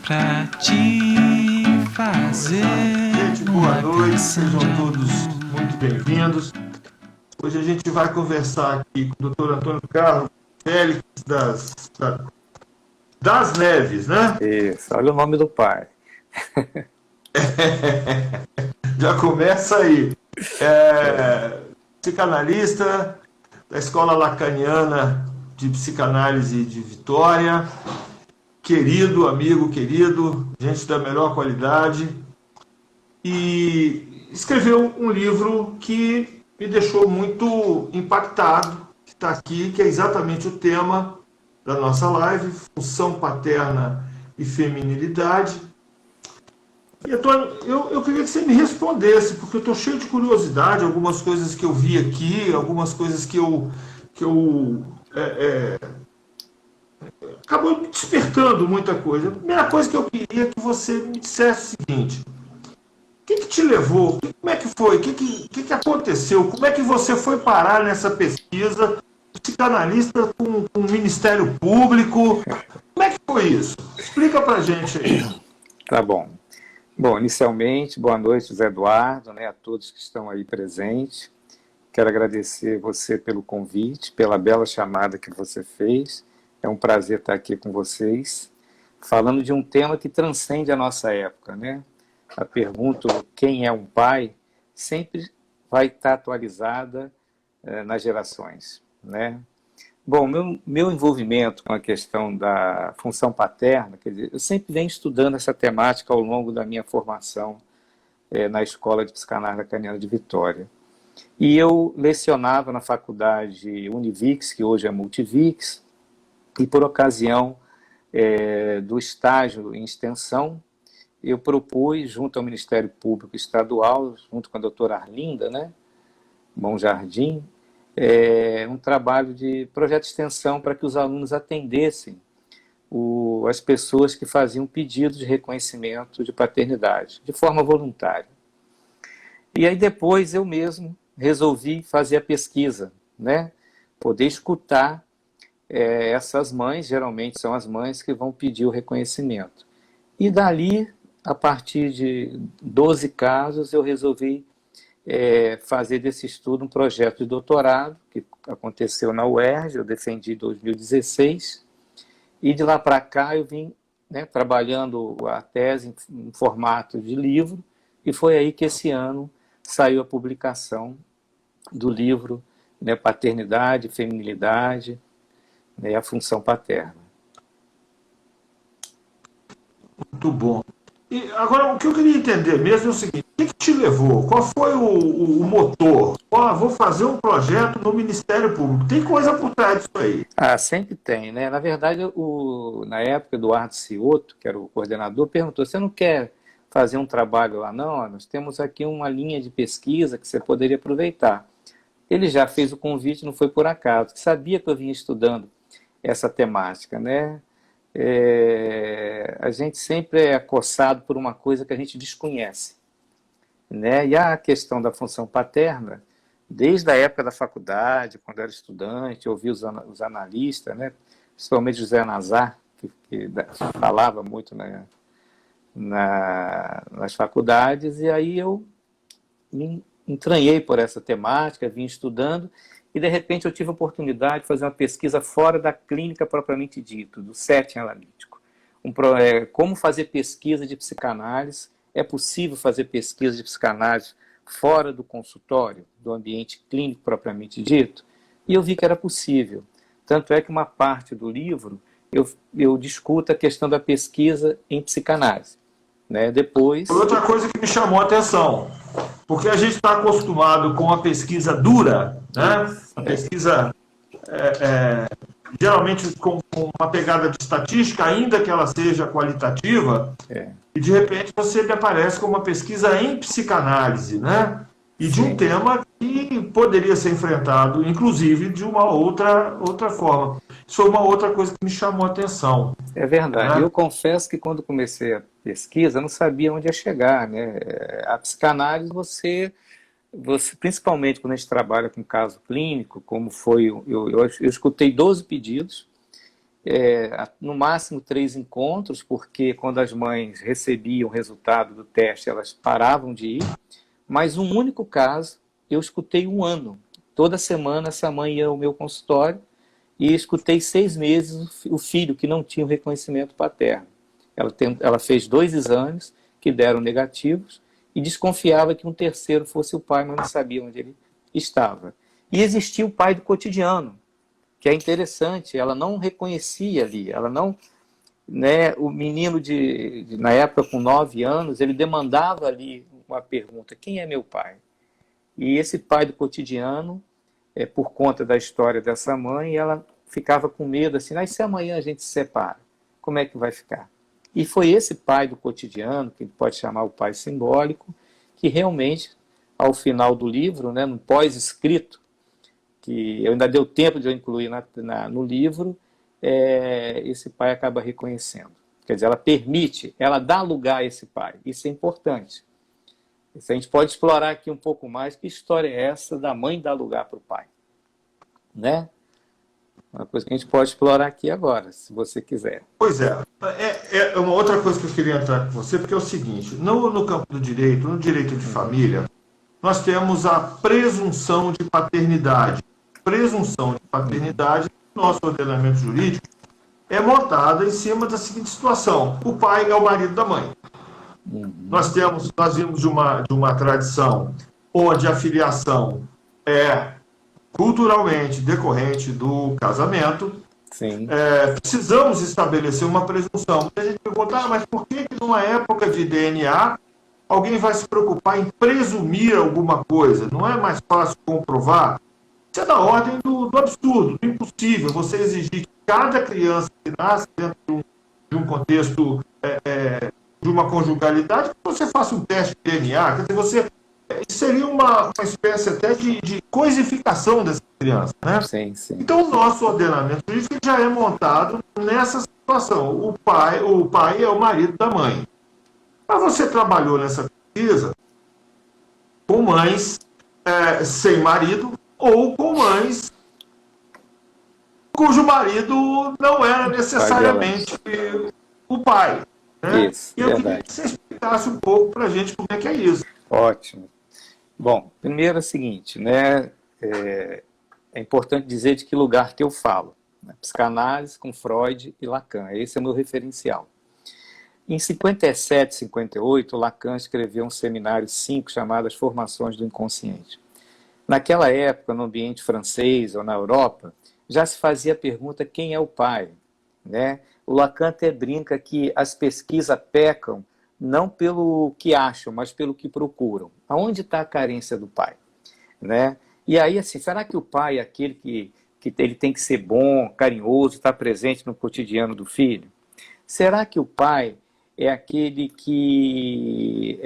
pra te fazer. Gente, boa noite, sejam todos muito bem-vindos. Hoje a gente vai conversar aqui com o Dr. Antônio Carlos Félix das Neves, né? Isso, olha o nome do pai. Já começa aí. Psicanalista da Escola Lacaniana de Psicanálise de Vitória. Querido, amigo, querido, gente da melhor qualidade. E escreveu um livro que me deixou muito impactado, que está aqui, que é exatamente o tema da nossa live, função paterna e feminilidade. E, Antônio, eu queria que você me respondesse, porque eu estou cheio de curiosidade, algumas coisas que eu vi aqui, algumas coisas que acabou me despertando muita coisa. A primeira coisa que eu queria é que você me dissesse o seguinte: o que te levou? Como é que foi? O que aconteceu? Como é que você foi parar nessa pesquisa? Psicanalista com o Ministério Público? Como é que foi isso? Explica pra gente aí. Tá bom. Bom, inicialmente, boa noite, José Eduardo, a todos que estão aí presentes. Quero agradecer você pelo convite, pela bela chamada que você fez. É um prazer estar aqui com vocês, falando de um tema que transcende a nossa época, A pergunta quem é um pai sempre vai estar atualizada nas gerações, Bom, meu envolvimento com a questão da função paterna, quer dizer, eu sempre venho estudando essa temática ao longo da minha formação na Escola de Psicanálise Lacaniana de Vitória. E eu lecionava na faculdade Univix, que hoje é Multivix, e por ocasião do estágio em extensão, eu propus, junto ao Ministério Público Estadual, junto com a doutora Arlinda, Bom Jardim, um trabalho de projeto de extensão para que os alunos atendessem as pessoas que faziam pedido de reconhecimento de paternidade, de forma voluntária. E aí depois eu mesmo resolvi fazer a pesquisa, Poder escutar essas mães, geralmente são as mães que vão pedir o reconhecimento. E dali, a partir de 12 casos, eu resolvi fazer desse estudo um projeto de doutorado, que aconteceu na UERJ, eu defendi em 2016, e de lá para cá eu vim trabalhando a tese em formato de livro, e foi aí que esse ano saiu a publicação do livro Paternidade, Feminilidade, a função paterna. Muito bom. E agora, o que eu queria entender mesmo é o seguinte: o que te levou? Qual foi o motor? Vou fazer um projeto no Ministério Público. Tem coisa por trás disso aí. Sempre tem, Na verdade, na época, Eduardo Cioto, que era o coordenador, perguntou: você não quer fazer um trabalho lá? Não, nós temos aqui uma linha de pesquisa que você poderia aproveitar. Ele já fez o convite, não foi por acaso, sabia que eu vinha estudando essa temática, a gente sempre é acossado por uma coisa que a gente desconhece, E a questão da função paterna, desde a época da faculdade, quando eu era estudante, eu ouvi os analistas, principalmente José Nazar, que falava muito nas faculdades, e aí eu me entranhei por essa temática, vim estudando, e de repente eu tive a oportunidade de fazer uma pesquisa fora da clínica propriamente dito, do setting analítico. Como fazer pesquisa de psicanálise? É possível fazer pesquisa de psicanálise fora do consultório, do ambiente clínico propriamente dito? E eu vi que era possível. Tanto é que uma parte do livro eu discuto a questão da pesquisa em psicanálise. Depois... Outra coisa que me chamou a atenção, porque a gente está acostumado com a pesquisa dura, A pesquisa geralmente com uma pegada de estatística, ainda que ela seja qualitativa, e de repente você me aparece com uma pesquisa em psicanálise, E de um tema que poderia ser enfrentado, inclusive, de uma outra forma. Isso foi uma outra coisa que me chamou a atenção. É verdade. Eu confesso que quando comecei a pesquisa, eu não sabia onde ia chegar, A psicanálise, você, principalmente quando a gente trabalha com caso clínico, como foi... Eu escutei 12 pedidos, no máximo 3 encontros, porque quando as mães recebiam o resultado do teste, elas paravam de ir, mas um único caso, eu escutei 1 ano. Toda semana essa mãe ia ao meu consultório e escutei 6 meses o filho que não tinha o reconhecimento paterno. Ela fez 2 exames que deram negativos e desconfiava que um terceiro fosse o pai, mas não sabia onde ele estava. E existia o pai do cotidiano, que é interessante, ela não reconhecia ali, ela não, né, o menino na época com 9 anos, ele demandava ali uma pergunta: quem é meu pai? E esse pai do cotidiano, por conta da história dessa mãe, ela ficava com medo assim: e se amanhã a gente se separa? Como é que vai ficar? E foi esse pai do cotidiano, que pode chamar o pai simbólico, que realmente, ao final do livro, né, no pós-escrito, que eu ainda deu tempo de eu incluir no livro, esse pai acaba reconhecendo. Quer dizer, ela dá lugar a esse pai. Isso é importante. Isso a gente pode explorar aqui um pouco mais. Que história é essa da mãe dar lugar para o pai? Né? Uma coisa que a gente pode explorar aqui agora, se você quiser. Pois é. É uma outra coisa que eu queria entrar com você, porque é o seguinte: no campo do direito, no direito de família, nós temos a presunção de paternidade. Presunção de paternidade, no nosso ordenamento jurídico, é montada em cima da seguinte situação: o pai é o marido da mãe. Nós vimos de uma tradição onde a filiação é culturalmente decorrente do casamento. Sim. Precisamos estabelecer uma presunção. A gente pergunta: mas por que numa época de DNA alguém vai se preocupar em presumir alguma coisa? Não é mais fácil comprovar? Isso é da ordem do absurdo, do impossível. Você exigir que cada criança que nasce dentro de um contexto de uma conjugalidade, que você faça um teste de DNA. Quer dizer, isso seria uma espécie até de coisificação dessa criança, né? Sim, sim. Então, o nosso ordenamento jurídico já é montado nessa situação. O pai é o marido da mãe. Mas você trabalhou nessa pesquisa com mães sem marido ou com mães cujo marido não era necessariamente o pai. Né? Isso, e eu verdade. queria que você explicasse um pouco para a gente como é que é isso. Ótimo. Bom, primeiro é o seguinte, né? É importante dizer de que lugar que eu falo. Né? Psicanálise com Freud e Lacan. Esse é o meu referencial. Em 57, 58, Lacan escreveu um seminário 5 chamado As Formações do Inconsciente. Naquela época, no ambiente francês ou na Europa, já se fazia a pergunta: quem é o pai? Né? O Lacan até brinca que as pesquisas pecam não pelo que acham, mas pelo que procuram. Aonde está a carência do pai? Né? E aí, assim, será que o pai é aquele que ele tem que ser bom, carinhoso, estar presente no cotidiano do filho? Será que o pai é aquele que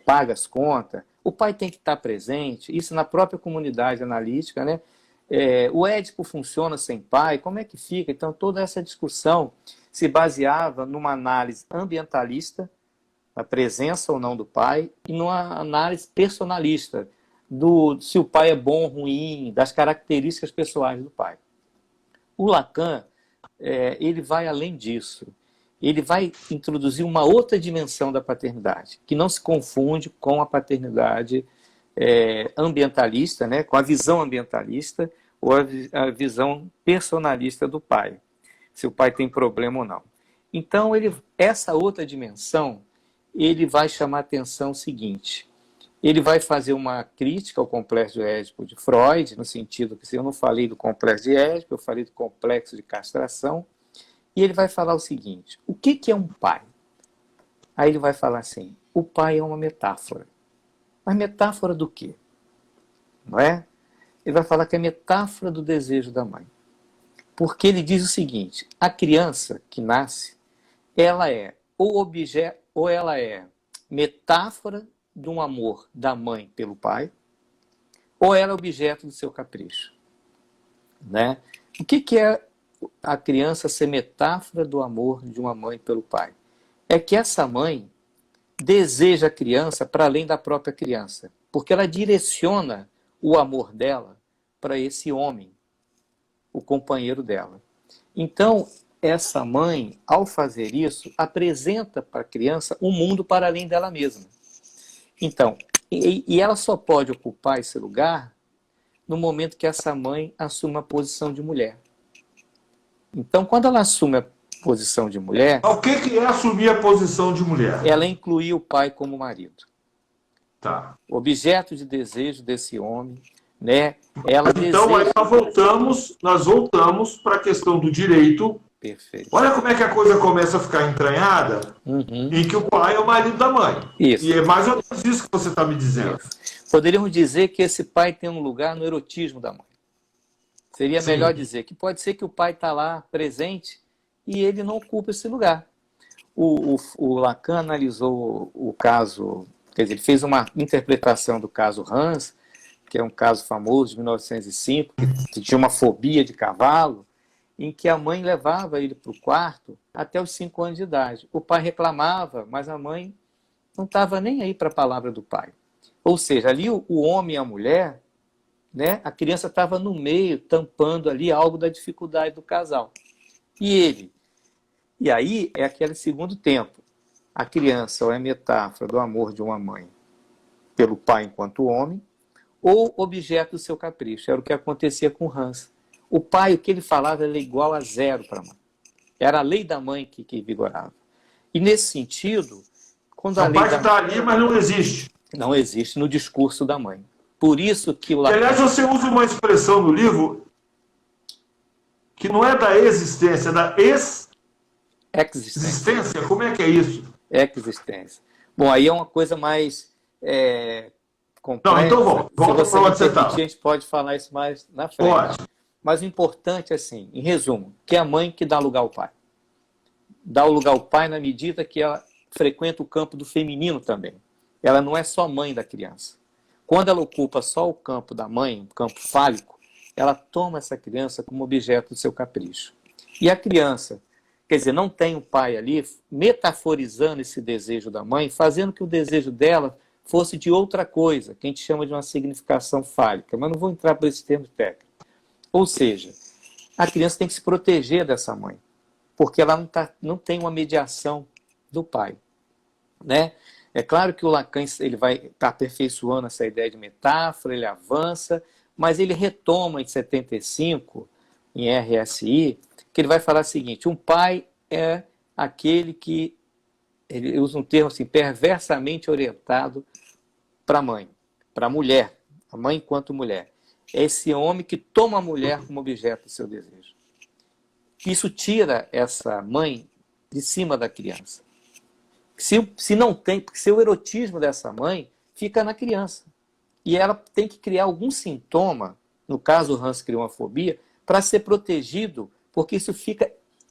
paga as contas? O pai tem que estar presente, isso na própria comunidade analítica, né? O Édipo funciona sem pai, como é que fica? Então, toda essa discussão se baseava numa análise ambientalista, a presença ou não do pai, e numa análise personalista, se o pai é bom ou ruim, das características pessoais do pai. O Lacan, ele vai além disso. Ele vai introduzir uma outra dimensão da paternidade, que não se confunde com a paternidade ambientalista, né, com a visão ambientalista ou a visão personalista do pai, se o pai tem problema ou não. Então, essa outra dimensão, ele vai chamar a atenção o seguinte: ele vai fazer uma crítica ao complexo de Édipo de Freud, no sentido que, se eu não falei do complexo de Édipo, eu falei do complexo de castração, e ele vai falar o seguinte: o que é um pai? Aí ele vai falar assim: o pai é uma metáfora. Mas metáfora do quê? Não é? Ele vai falar que é metáfora do desejo da mãe. Porque ele diz o seguinte: a criança que nasce, ela é objeto, ou ela é metáfora de um amor da mãe pelo pai, ou ela é objeto do seu capricho. Né? O que é a criança ser metáfora do amor de uma mãe pelo pai? É que essa mãe deseja a criança para além da própria criança, porque ela direciona o amor dela para esse homem, o companheiro dela. Então, essa mãe, ao fazer isso, apresenta para a criança um mundo para além dela mesma. Então, e ela só pode ocupar esse lugar no momento que essa mãe assume a posição de mulher. Então, quando ela assume a posição de mulher, O que é assumir a posição de mulher? ela inclui o pai como marido. Tá. Objeto de desejo desse homem, né? Ela Então, aí deseja... nós voltamos para a questão do direito. Perfeito. Olha como é que a coisa começa a ficar entranhada, em que o pai é o marido da mãe. Isso. E é mais ou menos isso que você está me dizendo. Poderíamos dizer que esse pai tem um lugar no erotismo da mãe. Seria Sim. melhor dizer que pode ser que o pai está lá presente e ele não ocupa esse lugar. O Lacan analisou o caso, quer dizer, ele fez uma interpretação do caso Hans, que é um caso famoso de 1905, que tinha uma fobia de cavalo, em que a mãe levava ele para o quarto até os 5 anos de idade. O pai reclamava, mas a mãe não estava nem aí para a palavra do pai. Ou seja, ali o homem e a mulher, né, a criança estava no meio, tampando ali algo da dificuldade do casal. E ele? E aí é aquele segundo tempo. A criança ou é metáfora do amor de uma mãe pelo pai enquanto homem, ou objeto do seu capricho. Era o que acontecia com Hans. O pai, o que ele falava, era igual a 0 para a mãe. Era a lei da mãe que vigorava. E nesse sentido, quando a lei pai está ali, mas não existe. Não existe no discurso da mãe. Por isso que o Lacan... Aliás, você usa uma expressão no livro que não é da existência, é da existência. Como é que é isso? Existência. Bom, aí é uma coisa mais complexa. Não, então volta para onde você está. A gente pode falar isso mais na frente. Pode. Mas o importante, assim, em resumo, que é a mãe que dá lugar ao pai. Dá o lugar ao pai na medida que ela frequenta o campo do feminino também. Ela não é só mãe da criança. Quando ela ocupa só o campo da mãe, o campo fálico, ela toma essa criança como objeto do seu capricho. E a criança, quer dizer, não tem o pai ali metaforizando esse desejo da mãe, fazendo que o desejo dela fosse de outra coisa, que a gente chama de uma significação fálica, mas não vou entrar por esse termo técnico. Ou seja, a criança tem que se proteger dessa mãe, porque ela não tem uma mediação do pai, né? É claro que o Lacan ele vai aperfeiçoando essa ideia de metáfora, ele avança, mas ele retoma em 75, em RSI, que ele vai falar o seguinte: um pai é aquele que, ele usa um termo assim, perversamente orientado para a mãe, para a mulher, a mãe enquanto mulher. É esse homem que toma a mulher como objeto do seu desejo. Isso tira essa mãe de cima da criança. Se não tem, porque se o erotismo dessa mãe fica na criança. E ela tem que criar algum sintoma, no caso o Hans criou uma fobia, para ser protegido, porque isso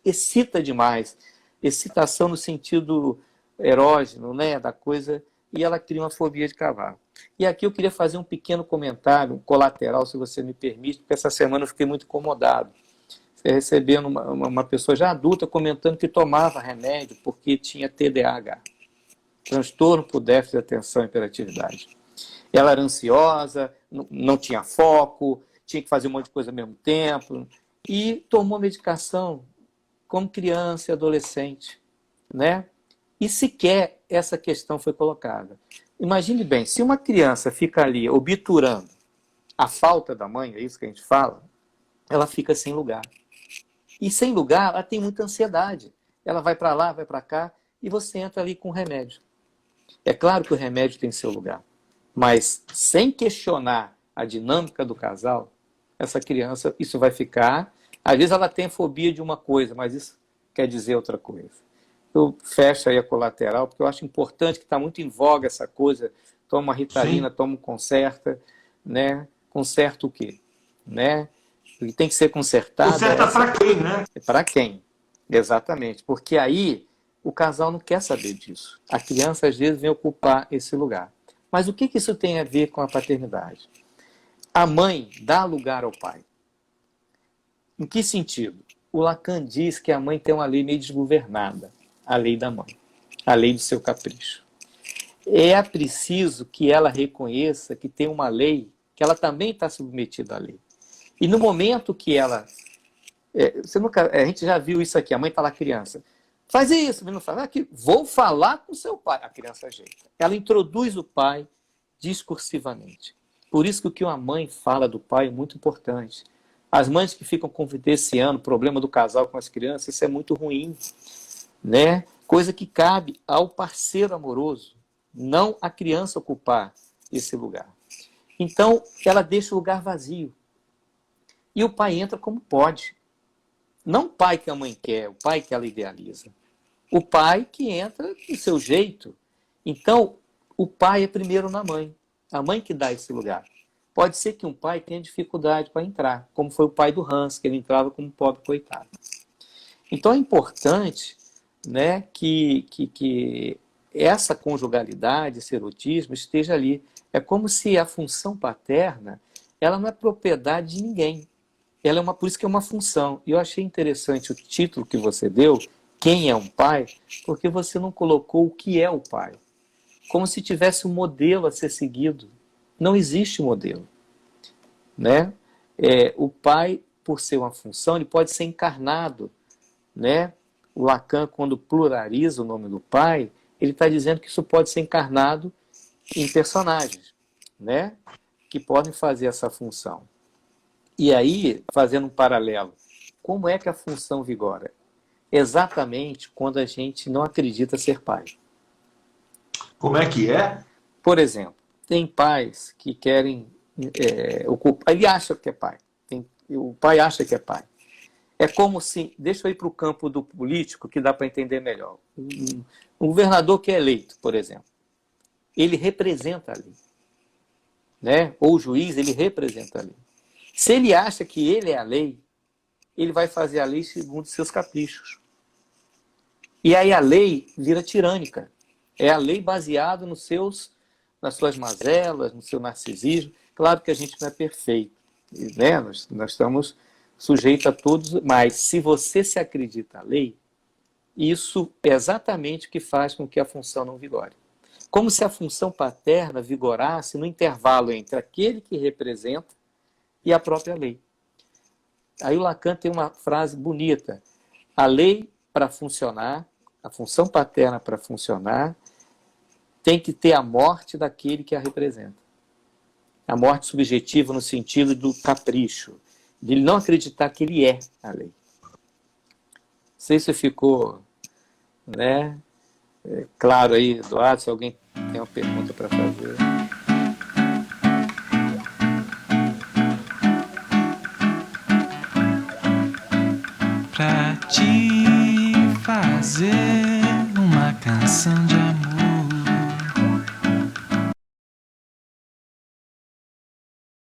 excita demais. Excitação no sentido erógeno, né, da coisa, e ela cria uma fobia de cavalo. E aqui eu queria fazer um pequeno comentário, um colateral, se você me permite, porque essa semana eu fiquei muito incomodado. Recebendo uma pessoa já adulta comentando que tomava remédio porque tinha TDAH, transtorno por déficit de atenção e hiperatividade. Ela era ansiosa, não tinha foco, tinha que fazer um monte de coisa ao mesmo tempo, e tomou medicação como criança e adolescente, né? E sequer essa questão foi colocada. Imagine bem, se uma criança fica ali obturando a falta da mãe, é isso que a gente fala, ela fica sem lugar. E sem lugar, ela tem muita ansiedade. Ela vai para lá, vai para cá, e você entra ali com o remédio. É claro que o remédio tem seu lugar, mas sem questionar a dinâmica do casal, essa criança, isso vai ficar... Às vezes ela tem fobia de uma coisa, mas isso quer dizer outra coisa. Eu fecho aí a colateral, porque eu acho importante, que está muito em voga essa coisa, toma uma Ritalina, toma um Concerta, né? Conserta o quê? Né? Ele tem que ser consertado. Conserta para quem, né? Para quem? Exatamente. Porque aí o casal não quer saber disso. A criança, às vezes, vem ocupar esse lugar. Mas o que isso tem a ver com a paternidade? A mãe dá lugar ao pai. Em que sentido? O Lacan diz que a mãe tem uma lei meio desgovernada. A lei da mãe. A lei do seu capricho. É preciso que ela reconheça que tem uma lei, que ela também está submetida à lei. E no momento que ela Você nunca, a gente já viu isso aqui, a mãe fala à criança, faz isso, o menino fala, aqui, vou falar com seu pai. A criança ajeita. Ela introduz o pai discursivamente. Por isso que o que uma mãe fala do pai é muito importante. As mães que ficam confidenciando o problema do casal com as crianças, isso é muito ruim, né? Coisa que cabe ao parceiro amoroso, não a criança ocupar esse lugar. Então, ela deixa o lugar vazio. E o pai entra como pode. Não o pai que a mãe quer, o pai que ela idealiza. O pai que entra do seu jeito. Então, o pai é primeiro na mãe. A mãe que dá esse lugar. Pode ser que um pai tenha dificuldade para entrar, como foi o pai do Hans, que ele entrava como pobre coitado. Então, é importante, né, que essa conjugalidade, esse erotismo esteja ali. É como se a função paterna, ela não é propriedade de ninguém. Ela é por isso que é uma função. E eu achei interessante o título que você deu, Quem é um Pai? Porque você não colocou o que é o pai. Como se tivesse um modelo a ser seguido. Não existe modelo. Né? O pai, por ser uma função, ele pode ser encarnado. Né? O Lacan, quando pluraliza o nome do pai, ele está dizendo que isso pode ser encarnado em personagens, né? Que podem fazer essa função. E aí, fazendo um paralelo, como é que a função vigora? Exatamente quando a gente não acredita ser pai. Como é que é? Por exemplo, tem pais que querem ocupar, ele acha que é pai, o pai acha que é pai. É como se, deixa eu ir para o campo do político, que dá para entender melhor. Um governador que é eleito, por exemplo, ele representa a lei. Né? Ou o juiz, ele representa a lei. Se ele acha que ele é a lei, ele vai fazer a lei segundo seus caprichos. E aí a lei vira tirânica. É a lei baseada nas suas mazelas, no seu narcisismo. Claro que a gente não é perfeito. Né? Nós estamos sujeitos a todos, mas se você se acredita à lei, isso é exatamente o que faz com que a função não vigore. Como se a função paterna vigorasse no intervalo entre aquele que representa e a própria lei. Aí o Lacan tem uma frase bonita. A lei, para funcionar, a função paterna para funcionar, tem que ter a morte daquele que a representa. A morte subjetiva no sentido do capricho, de ele não acreditar que ele é a lei. Não sei se ficou, né, claro aí, Eduardo, se alguém tem uma pergunta para fazer. Pra te fazer uma canção